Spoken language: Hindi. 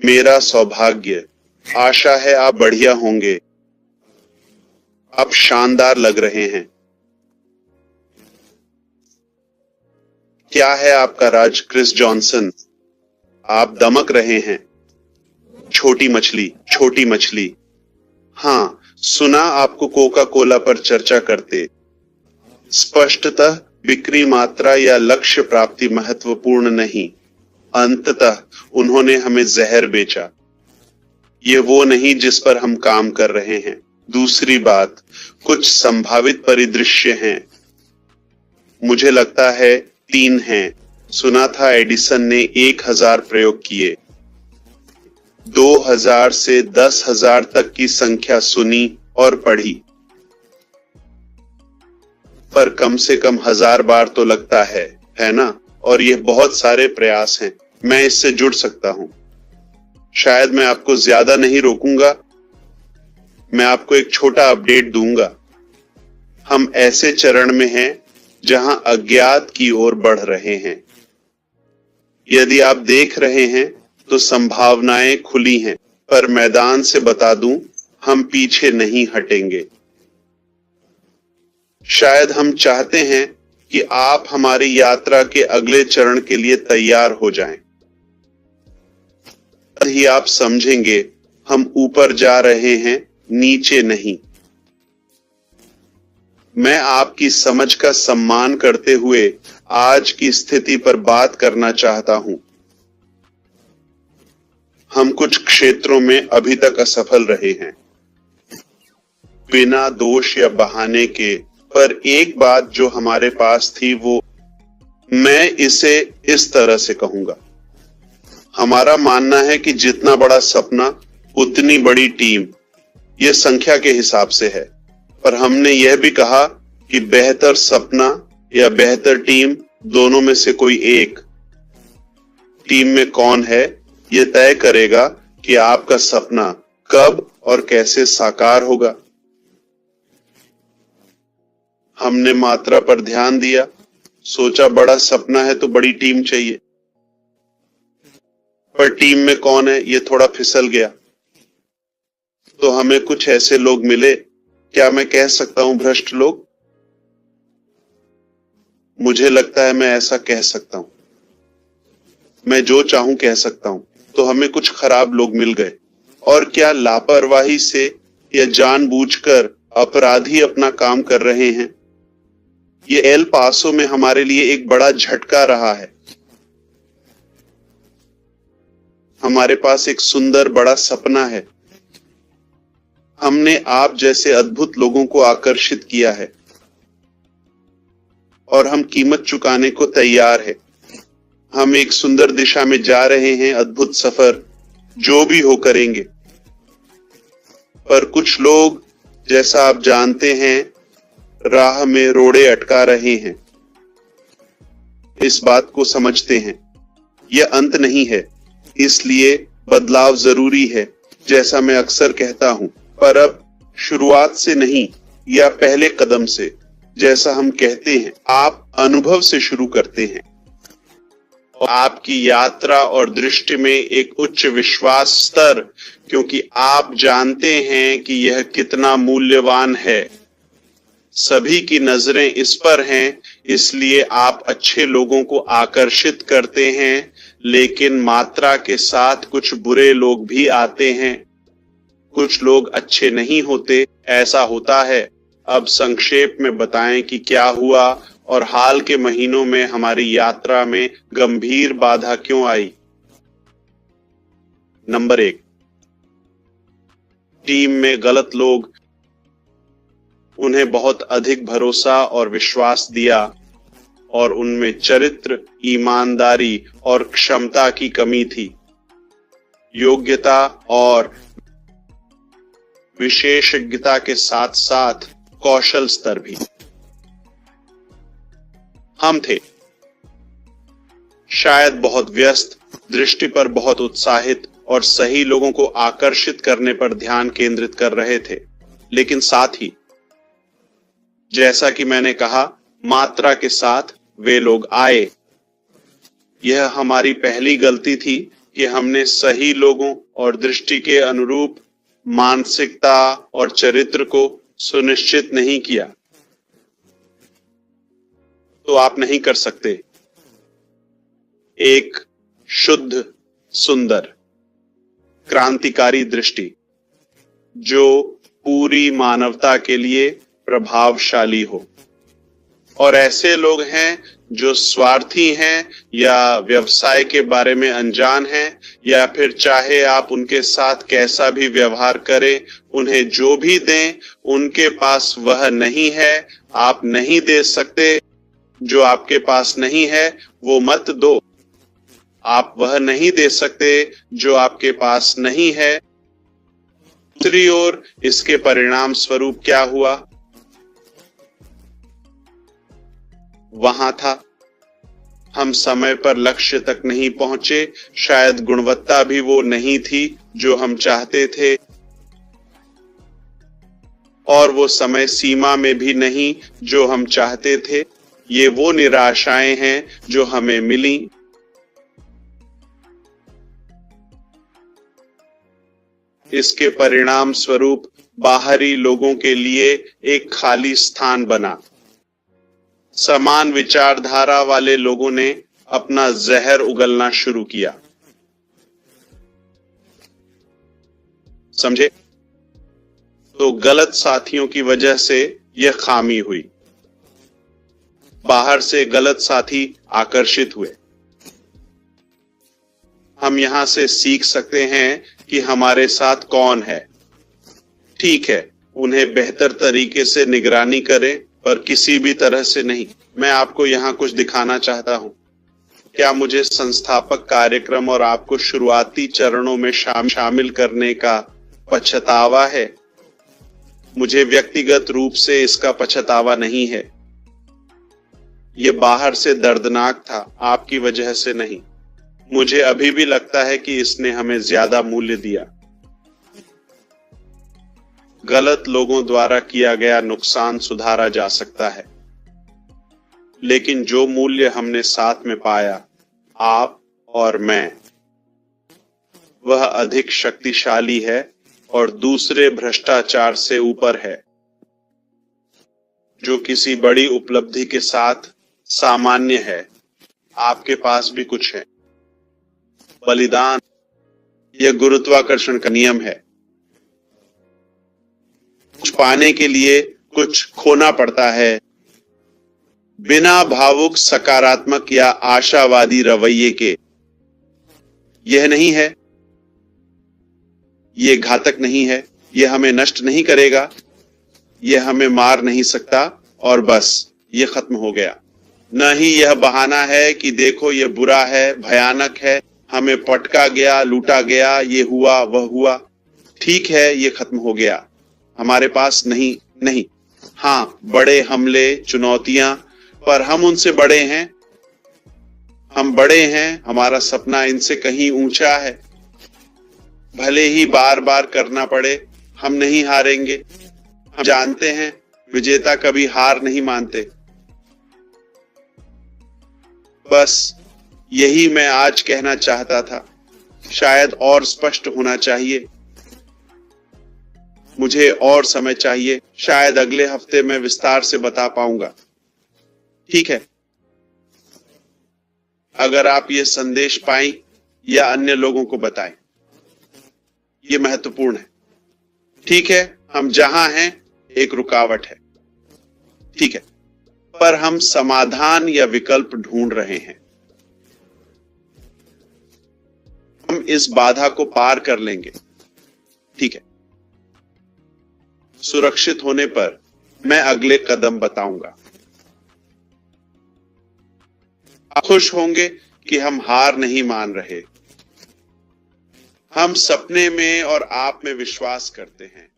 मेरा सौभाग्य। आशा है आप बढ़िया होंगे। आप शानदार लग रहे हैं। क्या है आपका राज, क्रिस जॉनसन? आप दमक रहे हैं। छोटी मछली, छोटी मछली। हाँ, सुना आपको कोका कोला पर चर्चा करते। स्पष्टतः बिक्री मात्रा या लक्ष्य प्राप्ति महत्वपूर्ण नहीं। अंततः उन्होंने हमें जहर बेचा। ये वो नहीं जिस पर हम काम कर रहे हैं। दूसरी बात, कुछ संभावित परिदृश्य हैं। मुझे लगता है 3 हैं। सुना था एडिसन ने 1000 प्रयोग किए। 2000 से 10,000 तक की संख्या सुनी और पढ़ी, पर कम से कम 1000 बार तो लगता है ना? और ये बहुत सारे प्रयास हैं। मैं इससे जुड़ सकता हूं। शायद मैं आपको ज्यादा नहीं रोकूंगा। मैं आपको एक छोटा अपडेट दूंगा। हम ऐसे चरण में हैं जहां अज्ञात की ओर बढ़ रहे हैं। यदि आप देख रहे हैं तो संभावनाएं खुली हैं, पर मैदान से बता दूं, हम पीछे नहीं हटेंगे। शायद हम चाहते हैं कि आप हमारी यात्रा के अगले चरण के लिए तैयार हो जाएं। तभी आप समझेंगे हम ऊपर जा रहे हैं, नीचे नहीं। मैं आपकी समझ का सम्मान करते हुए आज की स्थिति पर बात करना चाहता हूं। हम कुछ क्षेत्रों में अभी तक असफल रहे हैं, बिना दोष या बहाने के। पर एक बात जो हमारे पास थी वो, मैं इसे इस तरह से कहूंगा, हमारा मानना है कि जितना बड़ा सपना उतनी बड़ी टीम। यह संख्या के हिसाब से है, पर हमने यह भी कहा कि बेहतर सपना या बेहतर टीम, दोनों में से कोई एक। टीम में कौन है यह तय करेगा कि आपका सपना कब और कैसे साकार होगा। हमने मात्रा पर ध्यान दिया, सोचा बड़ा सपना है तो बड़ी टीम चाहिए, पर टीम में कौन है यह थोड़ा फिसल गया। तो हमें कुछ ऐसे लोग मिले, क्या मैं कह सकता हूं भ्रष्ट लोग? मुझे लगता है मैं ऐसा कह सकता हूं। मैं जो चाहूं कह सकता हूं। तो हमें कुछ खराब लोग मिल गए। और क्या लापरवाही से या जानबूझकर अपराधी अपना काम कर रहे हैं? ये एल पासो में हमारे लिए एक बड़ा झटका रहा है। हमारे पास एक सुंदर बड़ा सपना है। हमने आप जैसे अद्भुत लोगों को आकर्षित किया है और हम कीमत चुकाने को तैयार है। हम एक सुंदर दिशा में जा रहे हैं, अद्भुत सफर जो भी हो करेंगे। पर कुछ लोग, जैसा आप जानते हैं, राह में रोड़े अटका रहे हैं। इस बात को समझते हैं, यह अंत नहीं है, इसलिए बदलाव जरूरी है, जैसा मैं अक्सर कहता हूं। पर अब शुरुआत से नहीं, या पहले कदम से, जैसा हम कहते हैं, आप अनुभव से शुरू करते हैं। और आपकी यात्रा और दृष्टि में एक उच्च विश्वास स्तर, क्योंकि आप जानते हैं कि यह कितना मूल्यवान है। सभी की नजरें इस पर हैं, इसलिए आप अच्छे लोगों को आकर्षित करते हैं, लेकिन मात्रा के साथ कुछ बुरे लोग भी आते हैं। कुछ लोग अच्छे नहीं होते, ऐसा होता है। अब संक्षेप में बताएं कि क्या हुआ और हाल के महीनों में हमारी यात्रा में गंभीर बाधा क्यों आई। नंबर 1, टीम में गलत लोग। उन्हें बहुत अधिक भरोसा और विश्वास दिया और उनमें चरित्र, ईमानदारी और क्षमता की कमी थी। योग्यता और विशेषज्ञता के साथ साथ कौशल स्तर भी। हम थे शायद बहुत व्यस्त, दृष्टि पर बहुत उत्साहित और सही लोगों को आकर्षित करने पर ध्यान केंद्रित कर रहे थे, लेकिन साथ ही, जैसा कि मैंने कहा, मात्रा के साथ वे लोग आए। यह हमारी पहली गलती थी कि हमने सही लोगों और दृष्टि के अनुरूप मानसिकता और चरित्र को सुनिश्चित नहीं किया, तो आप नहीं कर सकते एक शुद्ध, सुंदर, क्रांतिकारी दृष्टि जो पूरी मानवता के लिए प्रभावशाली हो। और ऐसे लोग हैं जो स्वार्थी हैं या व्यवसाय के बारे में अनजान हैं, या फिर चाहे आप उनके साथ कैसा भी व्यवहार करें, उन्हें जो भी दें उनके पास वह नहीं है, आप नहीं दे सकते। जो आपके पास नहीं है वो मत दो। आप वह नहीं दे सकते जो आपके पास नहीं है। दूसरी ओर इसके परिणाम स्वरूप क्या हुआ? वहां था, हम समय पर लक्ष्य तक नहीं पहुंचे, शायद गुणवत्ता भी वो नहीं थी जो हम चाहते थे, और वो समय सीमा में भी नहीं जो हम चाहते थे। ये वो निराशाएं हैं जो हमें मिली। इसके परिणाम स्वरूप बाहरी लोगों के लिए एक खाली स्थान बना। समान विचारधारा वाले लोगों ने अपना जहर उगलना शुरू किया। समझे? तो गलत साथियों की वजह से यह खामी हुई। बाहर से गलत साथी आकर्षित हुए। हम यहां से सीख सकते हैं कि हमारे साथ कौन है। ठीक है, उन्हें बेहतर तरीके से निगरानी करें, पर किसी भी तरह से नहीं। मैं आपको यहां कुछ दिखाना चाहता हूं। क्या मुझे संस्थापक कार्यक्रम और आपको शुरुआती चरणों में शामिल करने का पछतावा है? मुझे व्यक्तिगत रूप से इसका पछतावा नहीं है। यह बाहर से दर्दनाक था, आपकी वजह से नहीं। मुझे अभी भी लगता है कि इसने हमें ज्यादा मूल्य दिया। गलत लोगों द्वारा किया गया नुकसान सुधारा जा सकता है, लेकिन जो मूल्य हमने साथ में पाया, आप और मैं, वह अधिक शक्तिशाली है और दूसरे भ्रष्टाचार से ऊपर है, जो किसी बड़ी उपलब्धि के साथ सामान्य है। आपके पास भी कुछ है। बलिदान, यह गुरुत्वाकर्षण का नियम है। कुछ पाने के लिए कुछ खोना पड़ता है। बिना भावुक, सकारात्मक या आशावादी रवैये के। यह नहीं है, यह घातक नहीं है, यह हमें नष्ट नहीं करेगा, यह हमें मार नहीं सकता, और बस यह खत्म हो गया। न ही यह बहाना है कि देखो यह बुरा है, भयानक है, हमें पटका गया, लूटा गया, ये हुआ, वह हुआ। ठीक है, ये खत्म हो गया। हमारे पास नहीं। हाँ, बड़े हमले, चुनौतियां, पर हम उनसे बड़े हैं। हम बड़े हैं, हमारा सपना इनसे कहीं ऊंचा है। भले ही बार बार करना पड़े, हम नहीं हारेंगे। हम जानते हैं विजेता कभी हार नहीं मानते। बस यही मैं आज कहना चाहता था। शायद और स्पष्ट होना चाहिए। मुझे और समय चाहिए। शायद अगले हफ्ते मैं विस्तार से बता पाऊंगा। ठीक है? अगर आप ये संदेश पाएं या अन्य लोगों को बताएं, ये महत्वपूर्ण है। ठीक है, हम जहां हैं एक रुकावट है। ठीक है, पर हम समाधान या विकल्प ढूंढ रहे हैं। हम इस बाधा को पार कर लेंगे। ठीक है, सुरक्षित होने पर मैं अगले कदम बताऊंगा। आप खुश होंगे कि हम हार नहीं मान रहे। हम सपने में और आप में विश्वास करते हैं।